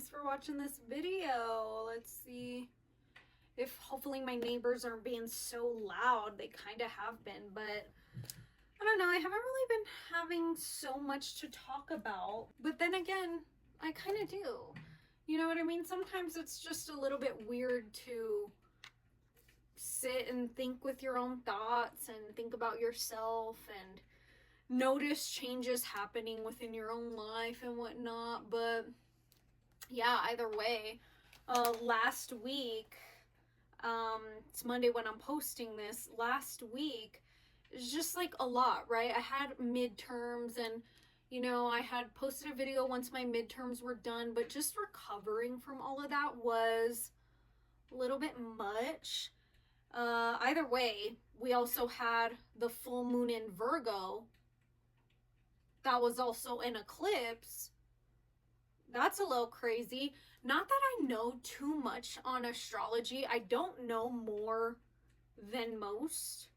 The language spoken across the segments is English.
thanks for watching this video. Let's see if hopefully my neighbors aren't being so loud. They kind of have been, but I don't know. I haven't really been having so much to talk about. But then again, I kind of do. You know what I mean? Sometimes it's just a little bit weird to sit and think with your own thoughts and think about yourself and notice changes happening within your own life and whatnot. But yeah, either way, last week, it's Monday when I'm posting this. Last week is just like a lot, right? I had midterms and I had posted a video once my midterms were done, but just recovering from all of that was a little bit much. Either way, we also had the full moon in Virgo. That was also an eclipse. That's a little crazy. Not that I know too much on astrology. I don't know more than most.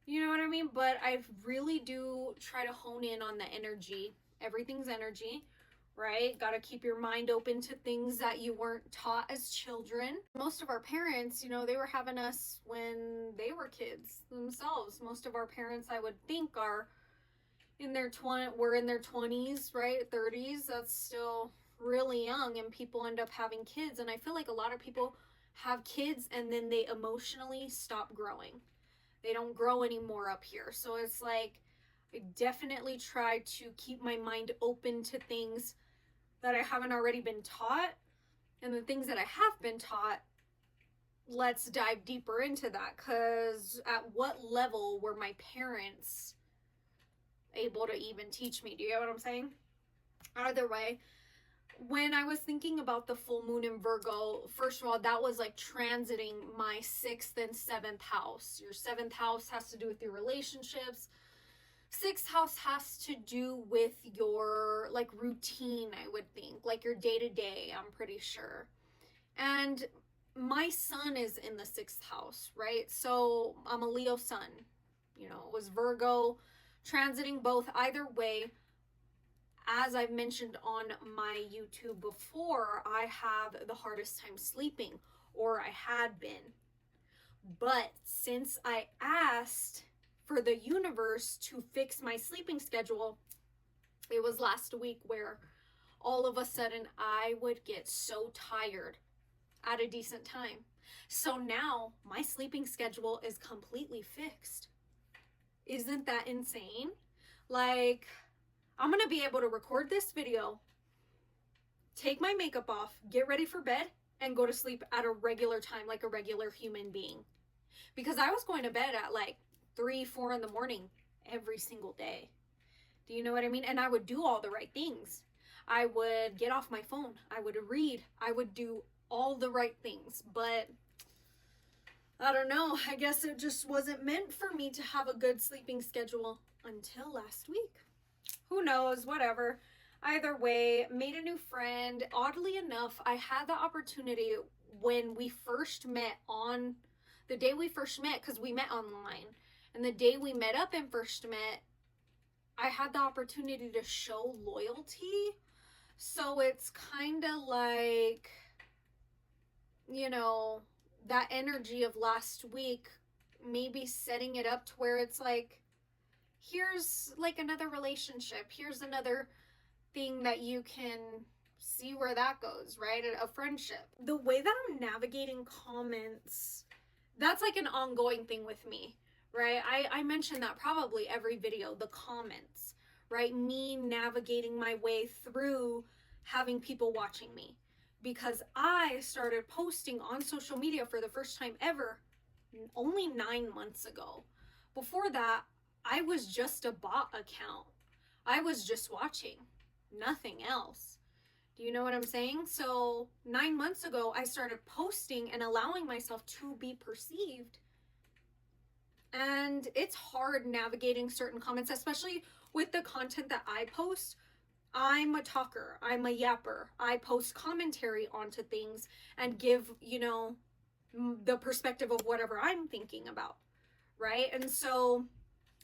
You know what I mean? But I really do try to hone in on the energy. Everything's energy, right? Got to keep your mind open to things that you weren't taught as children. Most of our parents, they were having us when they were kids themselves. Most of our parents, I would think, are were in their 20s, right? 30s. That's still really young, and people end up having kids. And I feel like a lot of people have kids and then they emotionally stop growing. They don't grow anymore up here. So it's like, I definitely try to keep my mind open to things that I haven't already been taught. And the things that I have been taught, let's dive deeper into that. Because at what level were my parents able to even teach me? Do you get what I'm saying? Either way, when I was thinking about the full moon in Virgo, first of all, that was like transiting my 6th and 7th house. Your 7th house has to do with your relationships. 6th house has to do with your like routine, I would think, like your day-to-day, I'm pretty sure. And my sun is in the 6th house, right? So I'm a Leo sun. It was Virgo transiting both. Either way, as I've mentioned on my YouTube before, I have the hardest time sleeping, or I had been. But since I asked for the universe to fix my sleeping schedule, it was last week where all of a sudden I would get so tired at a decent time. So now my sleeping schedule is completely fixed. Isn't that insane? Like, I'm going to be able to record this video, take my makeup off, get ready for bed, and go to sleep at a regular time like a regular human being. Because I was going to bed at like 3, 4 in the morning every single day. Do you know what I mean? And I would do all the right things. I would get off my phone. I would read. I would do all the right things. But I don't know. I guess it just wasn't meant for me to have a good sleeping schedule until last week. Who knows? Whatever. Either way, made a new friend. Oddly enough, I had the opportunity when we first met on the day we first met, because we met online. And the day we met up and first met, I had the opportunity to show loyalty. So it's kind of like, that energy of last week, maybe setting it up to where it's like, here's like another relationship. Here's another thing that you can see where that goes, right? A friendship. The way that I'm navigating comments, that's like an ongoing thing with me, right? I mention that probably every video, the comments, right? Me navigating my way through having people watching me. Because I started posting on social media for the first time ever only 9 months ago. Before that, I was just a bot account. I was just watching, nothing else. Do you know what I'm saying? So 9 months ago, I started posting and allowing myself to be perceived. And it's hard navigating certain comments, especially with the content that I post. I'm a talker. I'm a yapper. I post commentary onto things and give, the perspective of whatever I'm thinking about, right? And so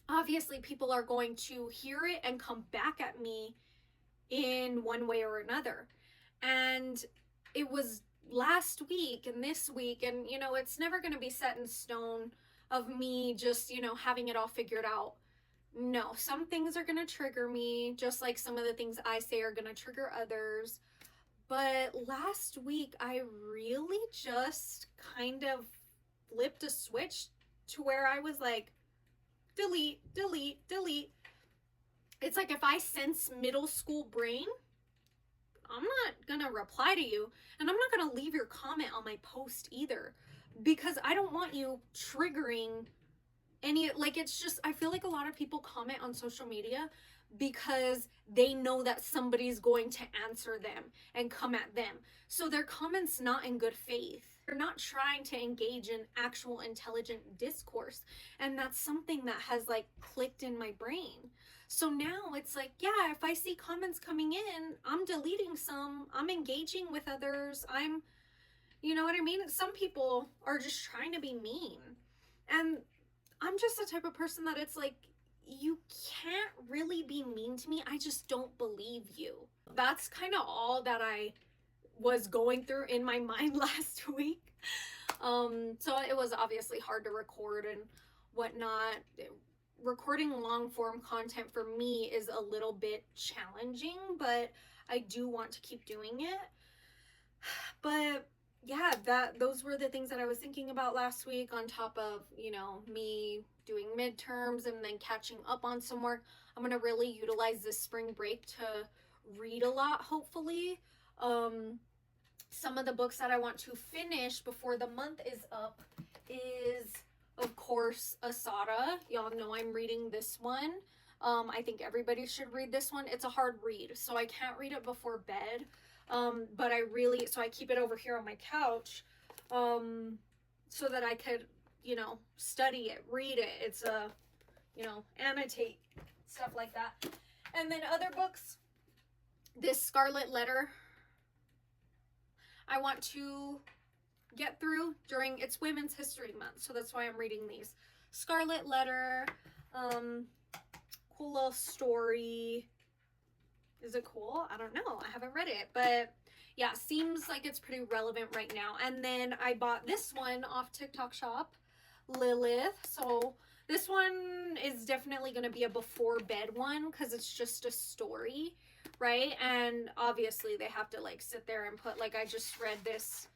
obviously people are going to hear it and come back at me in one way or another. And it was last week and this week, and you know, it's never going to be set in stone of me just, you know, having it all figured out. No, some things are going to trigger me, just like some of the things I say are going to trigger others. But last week, I really just kind of flipped a switch to where I was like, delete, delete, delete. It's like if I sense middle school brain, I'm not gonna reply to you, and I'm not gonna leave your comment on my post either, because I don't want you triggering any, like, it's just, I feel like a lot of people comment on social media because they know that somebody's going to answer them and come at them. So their comments not in good faith. They're not trying to engage in actual intelligent discourse. And that's something that has like clicked in my brain. So now it's like, yeah, if I see comments coming in, I'm deleting some, I'm engaging with others. You know what I mean? Some people are just trying to be mean. And I'm just the type of person that it's like, you can't really be mean to me. I just don't believe you. That's kind of all that I was going through in my mind last week. So it was obviously hard to record and whatnot. Recording long form content for me is a little bit challenging, but I do want to keep doing it. But yeah, those were the things that I was thinking about last week, on top of, you know, me doing midterms and then catching up on some work. I'm going to really utilize this spring break to read a lot, hopefully. Some of the books that I want to finish before the month is up is, of course, Asada. Y'all know I'm reading this one. I think everybody should read this one. It's a hard read, so I can't read it before bed. But so I keep it over here on my couch, so that I could, you know, study it, read it. It's you know, annotate, stuff like that. And then other books, this Scarlet Letter, I want to get through during, it's Women's History Month, so that's why I'm reading these. Scarlet Letter, cool little story. Is it cool? I don't know. I haven't read it, but yeah, seems like it's pretty relevant right now. And then I bought this one off TikTok Shop, Lilith. So this one is definitely going to be a before bed one because it's just a story, right? And obviously they have to like sit there and put, like, I just read this,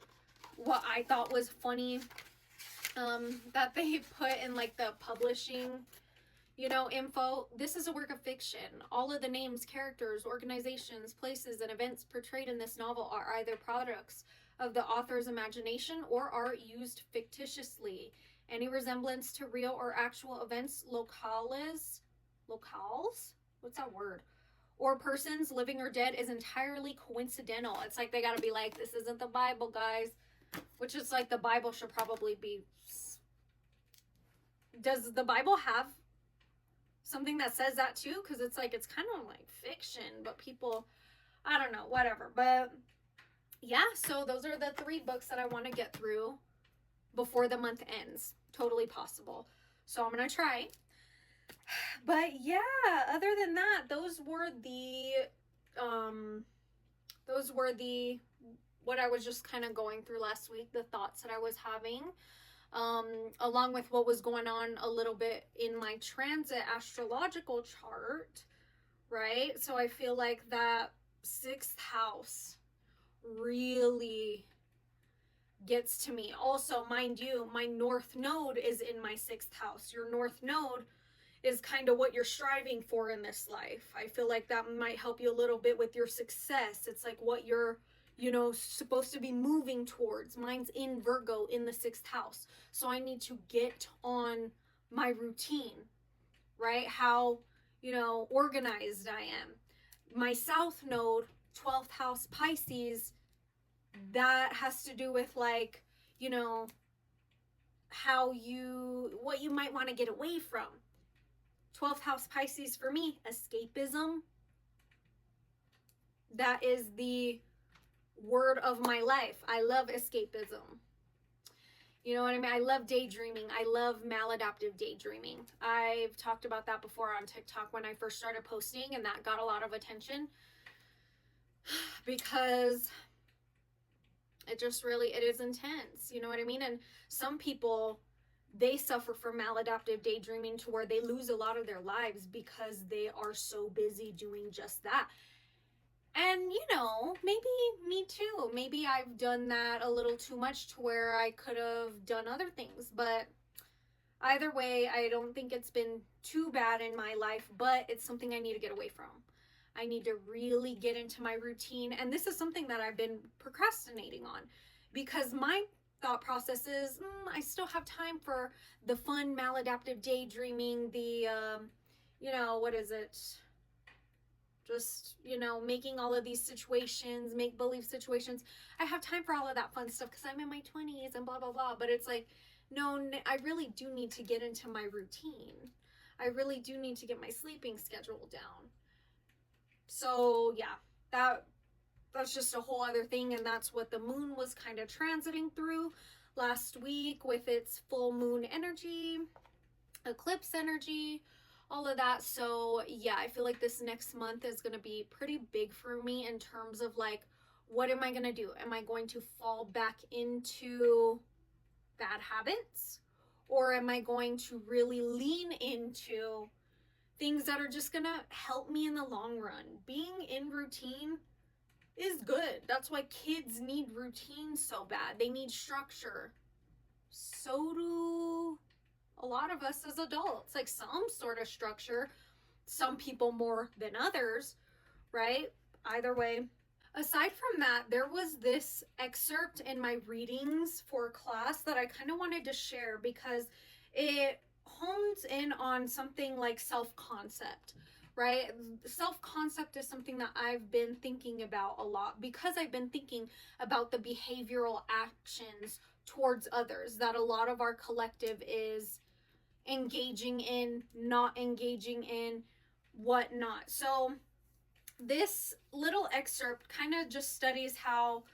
what I thought was funny, that they put in like the publishing, you know, info. This is a work of fiction. All of the names, characters, organizations, places, and events portrayed in this novel are either products of the author's imagination or are used fictitiously. Any resemblance to real or actual events, locales? What's that word? Or persons, living or dead, is entirely coincidental. It's like they gotta be like, this isn't the Bible, guys. Which is like, the Bible should probably be... Does the Bible have something that says that too? Because it's like, it's kind of like fiction, but people, I don't know, whatever. But yeah, so those are the 3 books that I want to get through before the month ends. Totally possible. So I'm gonna try. But yeah, other than that, those were the what I was just kind of going through last week, the thoughts that I was having. Along with what was going on a little bit in my transit astrological chart, right? So I feel like that 6th house really gets to me. Also, mind you, my North Node is in my 6th house. Your North Node is kind of what you're striving for in this life. I feel like that might help you a little bit with your success. It's like what you're, you know, supposed to be moving towards. Mine's in Virgo in the 6th house. So I need to get on my routine, right? How, you know, organized I am. My South Node, 12th house Pisces, that has to do with like, you know, what you might want to get away from. 12th house Pisces for me, escapism. That is the word of my life. I love escapism. You know what I mean? I love daydreaming. I love maladaptive daydreaming. I've talked about that before on TikTok when I first started posting, and that got a lot of attention. because it just really, it is intense. You know what I mean? And some people, they suffer from maladaptive daydreaming to where they lose a lot of their lives because they are so busy doing just that. And, you know, maybe me too. Maybe I've done that a little too much to where I could have done other things. But either way, I don't think it's been too bad in my life, but it's something I need to get away from. I need to really get into my routine. And this is something that I've been procrastinating on because my thought process is I still have time for the fun maladaptive daydreaming, the, you know, what is it? Just, you know, making all of these situations, make believe situations. I have time for all of that fun stuff because I'm in my 20s and blah, blah, blah. But it's like, no, I really do need to get into my routine. I really do need to get my sleeping schedule down. So yeah, that's just a whole other thing, and that's what the moon was kind of transiting through last week with its full moon energy, eclipse energy, all of that. So yeah, I feel like this next month is going to be pretty big for me in terms of like, what am I going to do? Am I going to fall back into bad habits, or am I going to really lean into things that are just going to help me in the long run? Being in routine is good. That's why kids need routine so bad. They need structure. So do a lot of us as adults, like some sort of structure. Some people more than others, right? Either way. Aside from that, there was this excerpt in my readings for class that I kind of wanted to share because it hones in on something like self-concept, right? Self-concept is something that I've been thinking about a lot because I've been thinking about the behavioral actions towards others that a lot of our collective is engaging in, not engaging in, whatnot. So this little excerpt kind of just studies how,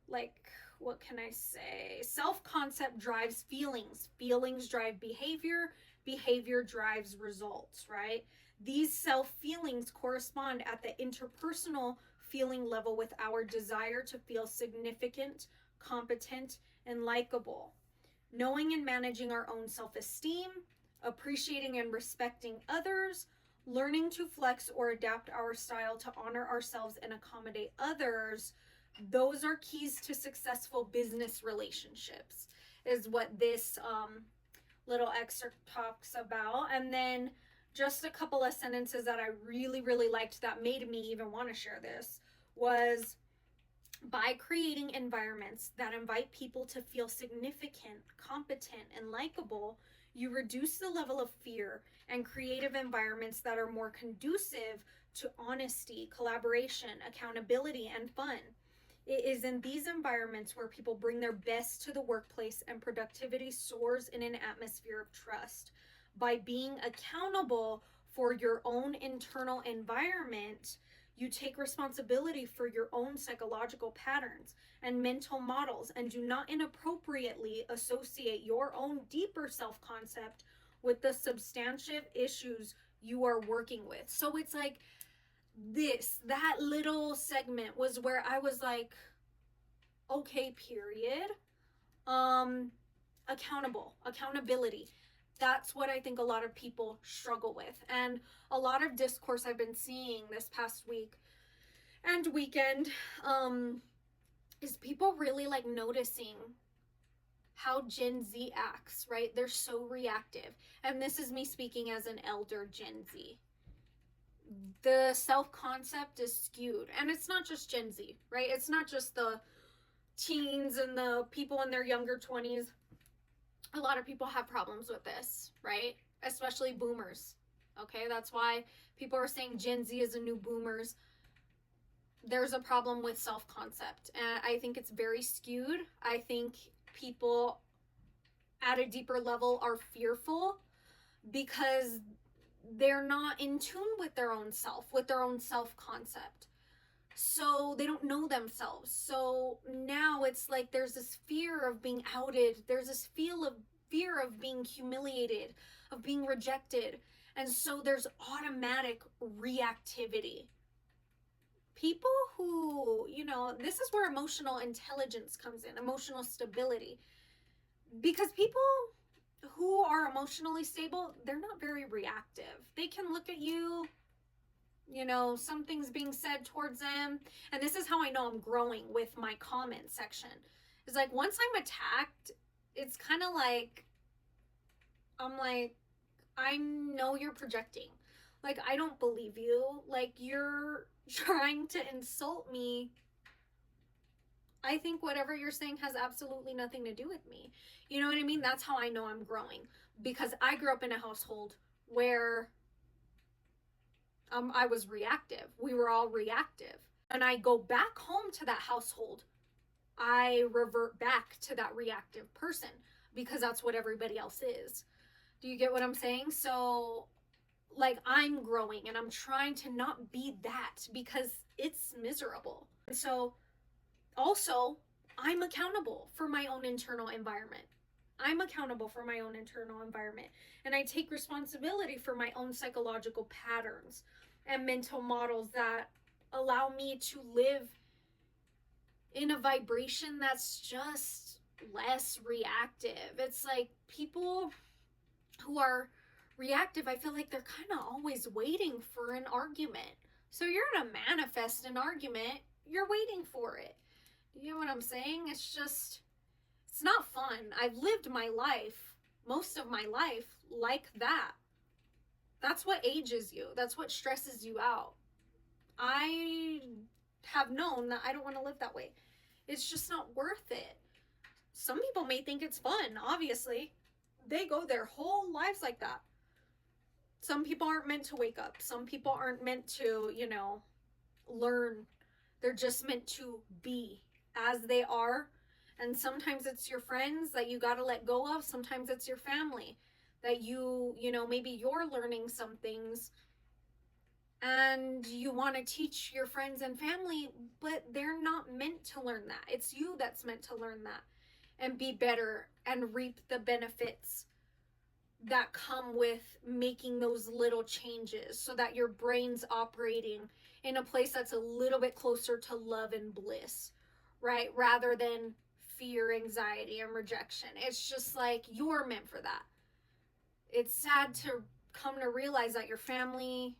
like, what can I say? Self-concept drives feelings. Feelings drive behavior. Behavior drives results, right? These self-feelings correspond at the interpersonal feeling level with our desire to feel significant, competent, and likable. Knowing and managing our own self-esteem, appreciating and respecting others, learning to flex or adapt our style to honor ourselves and accommodate others, those are keys to successful business relationships, is what this little excerpt talks about. And then just a couple of sentences that I really, really liked that made me even want to share this was, by creating environments that invite people to feel significant, competent, and likable, you reduce the level of fear and creative environments that are more conducive to honesty, collaboration, accountability, and fun. It is in these environments where people bring their best to the workplace and productivity soars in an atmosphere of trust. By being accountable for your own internal environment, you take responsibility for your own psychological patterns and mental models and do not inappropriately associate your own deeper self-concept with the substantive issues you are working with. So it's like that little segment was where I was like, okay, period. Accountability. That's what I think a lot of people struggle with. And a lot of discourse I've been seeing this past week and weekend is people really like noticing how Gen Z acts, right? They're so reactive. And this is me speaking as an elder Gen Z. The self-concept is skewed. And it's not just Gen Z, right? It's not just the teens and the people in their younger 20s. A lot of people have problems with this, right? Especially boomers. Okay, that's why people are saying Gen Z is a new boomers. There's a problem with self-concept, and I think it's very skewed. I think people at a deeper level are fearful because they're not in tune with their own self, with their own self-concept. So they don't know themselves. So now it's like there's this fear of being outed. There's this fear of being humiliated, of being rejected. And so there's automatic reactivity. people who, this is where emotional intelligence comes in, emotional stability. Because people who are emotionally stable, they're not very reactive. They can look at you, something's being said towards them. And this is how I know I'm growing with my comment section. It's like once I'm attacked, it's kind of like, I'm like, I know you're projecting. Like, I don't believe you. Like, you're trying to insult me. I think whatever you're saying has absolutely nothing to do with me. You know what I mean? That's how I know I'm growing. Because I grew up in a household where I was reactive. We were all reactive. And I go back home to that household, I revert back to that reactive person because that's what everybody else is. Do you get what I'm saying? So, like, I'm growing and I'm trying to not be that because it's miserable. So, also, I'm accountable for my own internal environment. I'm accountable for my own internal environment. And I take responsibility for my own psychological patterns and mental models that allow me to live in a vibration that's just less reactive. It's like people who are reactive, I feel like they're kind of always waiting for an argument. So you're going to manifest an argument, you're waiting for it. You know what I'm saying? It's not fun. I've lived my life, most of my life, like that. That's what ages you. That's what stresses you out. I have known that I don't want to live that way. It's just not worth it. Some people may think it's fun, obviously. They go their whole lives like that. Some people aren't meant to wake up. Some people aren't meant to, learn. They're just meant to be as they are. And sometimes it's your friends that you got to let go of. Sometimes it's your family that maybe you're learning some things and you want to teach your friends and family, but they're not meant to learn that. It's you that's meant to learn that and be better and reap the benefits that come with making those little changes so that your brain's operating in a place that's a little bit closer to love and bliss, right? Rather than fear, anxiety, and rejection. It's just like you're meant for that. It's sad to come to realize that your family,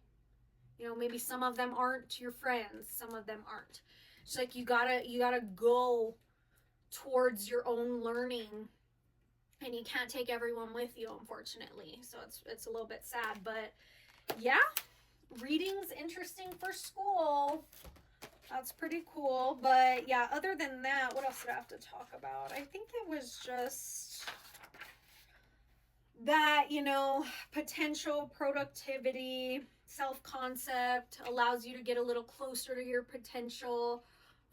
maybe some of them aren't your friends, some of them aren't. It's like you gotta go towards your own learning, and you can't take everyone with you, unfortunately. So it's a little bit sad, but yeah, reading's interesting for school. That's pretty cool. But yeah, other than that, what else did I have to talk about? I think it was just that, potential productivity, self-concept allows you to get a little closer to your potential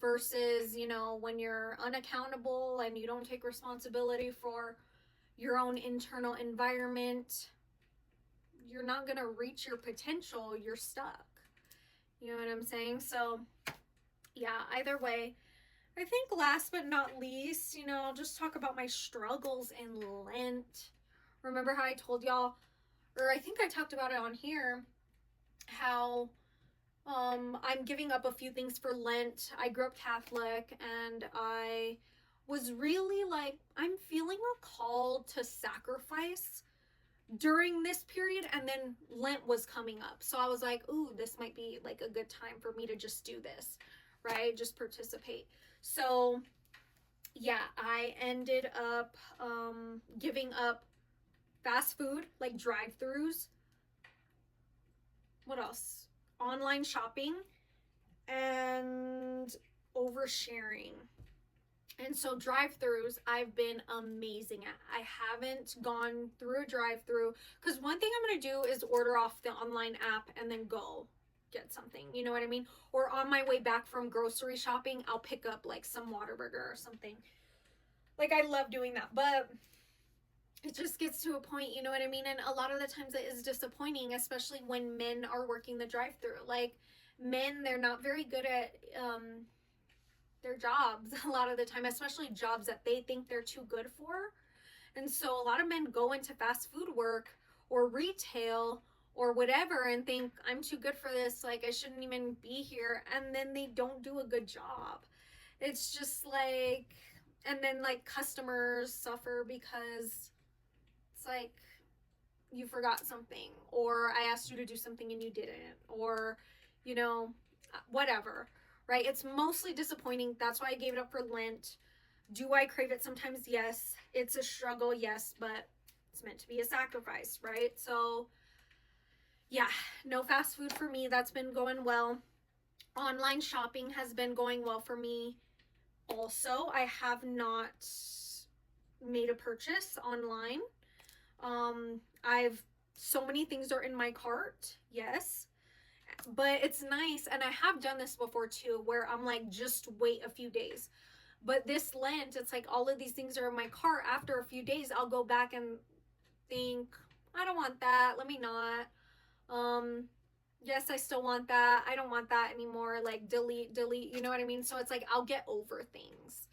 versus, when you're unaccountable and you don't take responsibility for your own internal environment, you're not going to reach your potential. You're stuck. You know what I'm saying? So yeah, either way, I think last but not least, I'll just talk about my struggles in Lent. Remember how I told y'all, or I think I talked about it on here, how I'm giving up a few things for Lent. I grew up Catholic and I was really like, I'm feeling a call to sacrifice during this period, and then Lent was coming up. So I was like, ooh, this might be like a good time for me to just do this, right? Just participate. So yeah, I ended up giving up fast food, like drive-thrus. What else? Online shopping and oversharing. And so drive-thrus, I've been amazing at. I haven't gone through a drive-thru because one thing I'm going to do is order off the online app and then go get something. You know what I mean? Or on my way back from grocery shopping, I'll pick up like some Whataburger or something. Like, I love doing that, but it just gets to a point, you know what I mean? And a lot of the times it is disappointing, especially when men are working the drive-thru. Like, men, they're not very good at their jobs a lot of the time, especially jobs that they think they're too good for. And so a lot of men go into fast food work or retail or whatever and think I'm too good for this, like I shouldn't even be here, and then they don't do a good job. It's just like, and then like customers suffer because it's like you forgot something, or I asked you to do something and you didn't, or you know, whatever, right? It's mostly disappointing. That's why I gave it up for Lent. Do I crave it sometimes? Yes. It's a struggle, yes, but it's meant to be a sacrifice, right? So yeah, no fast food for me. That's been going well. Online shopping has been going well for me. Also, I have not made a purchase online. I've so many things are in my cart, yes, but it's nice, and I have done this before too, where I'm like, just wait a few days. But this Lent, it's like all of these things are in my cart. After a few days, I'll go back and think, I don't want that. Let me not. Yes, I still want that. I don't want that anymore. Like delete, delete. You know what I mean? So it's like I'll get over things,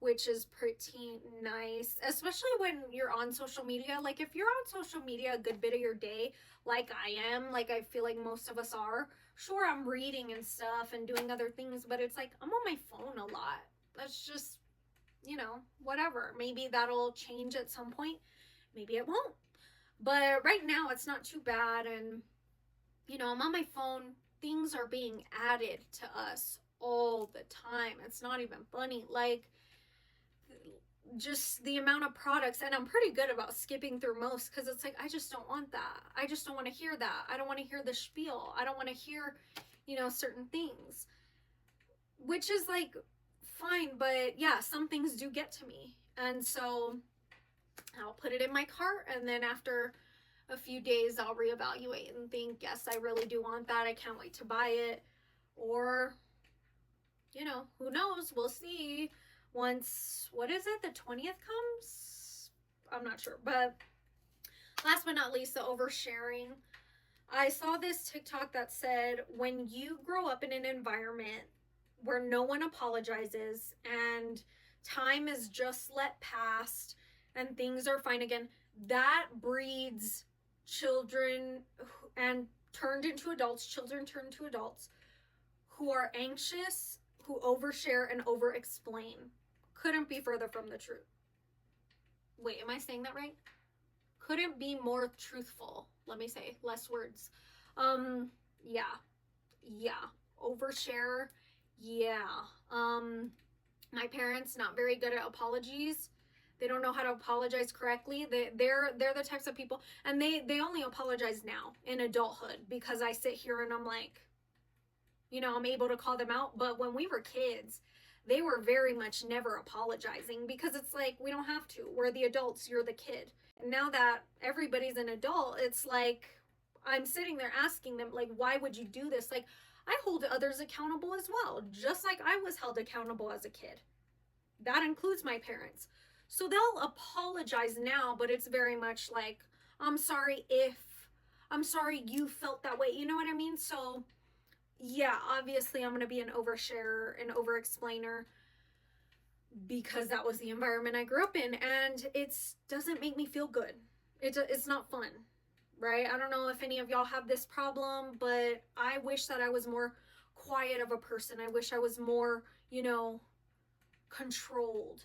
which is pretty nice, especially when you're on social media. Like if you're on social media a good bit of your day, like I am, like I feel like most of us are, sure, I'm reading and stuff and doing other things, but it's like I'm on my phone a lot. That's just, whatever. Maybe that'll change at some point. Maybe it won't. But right now it's not too bad. And, I'm on my phone. Things are being added to us all the time. It's not even funny. Like, just the amount of products, and I'm pretty good about skipping through most because it's like I just don't want that. I just don't want to hear that. I don't want to hear the spiel. I don't want to hear, certain things, which is like fine, but yeah, some things do get to me, and so I'll put it in my cart, and then after a few days I'll reevaluate and think, yes, I really do want that. I can't wait to buy it. Or who knows, we'll see once, what is it, the 20th comes? I'm not sure. But last but not least, the oversharing. I saw this TikTok that said when you grow up in an environment where no one apologizes and time is just let past and things are fine again, that breeds children and children turned into adults who are anxious, who overshare and over-explain. Couldn't be further from the truth. Wait, am I saying that right? Couldn't be more truthful. Let me say, less words. Yeah. Overshare. Yeah. My parents, not very good at apologies. They don't know how to apologize correctly. They're the types of people, and they only apologize now in adulthood because I sit here and I'm like, I'm able to call them out. But when we were kids, they were very much never apologizing because it's like, we don't have to. We're the adults, you're the kid. And now that everybody's an adult, it's like, I'm sitting there asking them, like, why would you do this? Like, I hold others accountable as well, just like I was held accountable as a kid. That includes my parents. So they'll apologize now, but it's very much like, I'm sorry you felt that way. You know what I mean? So yeah, obviously I'm going to be an oversharer, an over-explainer, because that was the environment I grew up in, and it doesn't make me feel good. It's not fun, right? I don't know if any of y'all have this problem, but I wish that I was more quiet of a person. I wish I was more, controlled.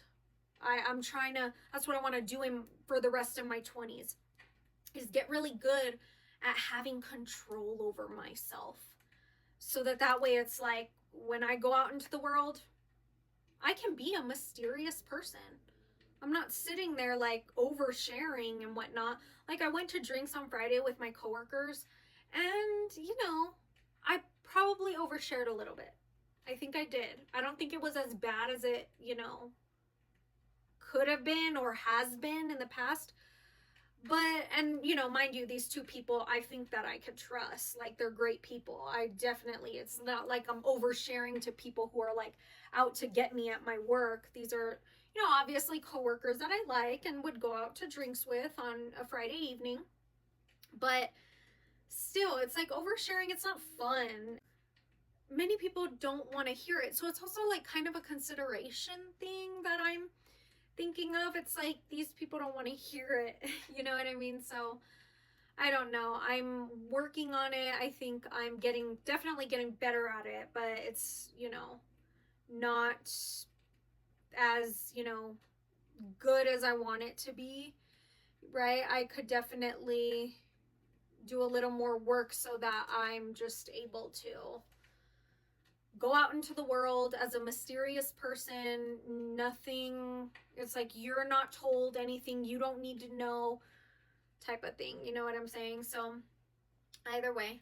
I'm trying to, that's what I want to do for the rest of my 20s, is get really good at having control over myself. So that way it's like, when I go out into the world, I can be a mysterious person. I'm not sitting there like oversharing and whatnot. Like I went to drinks on Friday with my coworkers, and I probably overshared a little bit. I think I did. I don't think it was as bad as it, could have been or has been in the past. But, and mind you, these two people, I think that I could trust. Like, they're great people. It's not like I'm oversharing to people who are like out to get me at my work. These are, obviously coworkers that I like and would go out to drinks with on a Friday evening. But still, it's like oversharing. It's not fun. Many people don't want to hear it. So it's also like kind of a consideration thing that I'm thinking of. It's like these people don't want to hear it. You know what I mean? So I don't know. I'm working on it. I think I'm definitely getting better at it, but it's, not as, good as I want it to be, right? I could definitely do a little more work so that I'm just able to go out into the world as a mysterious person. Nothing, it's like you're not told anything you don't need to know type of thing. You know what I'm saying? So either way,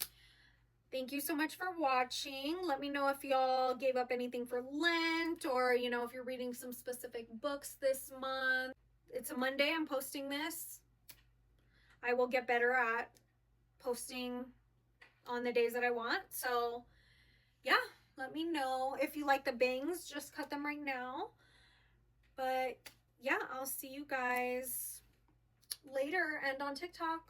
thank you so much for watching. Let me know if y'all gave up anything for Lent, or, if you're reading some specific books this month. It's a Monday. I'm posting this. I will get better at posting on the days that I want. So yeah, let me know. If you like the bangs, just cut them right now. But yeah, I'll see you guys later and on TikTok.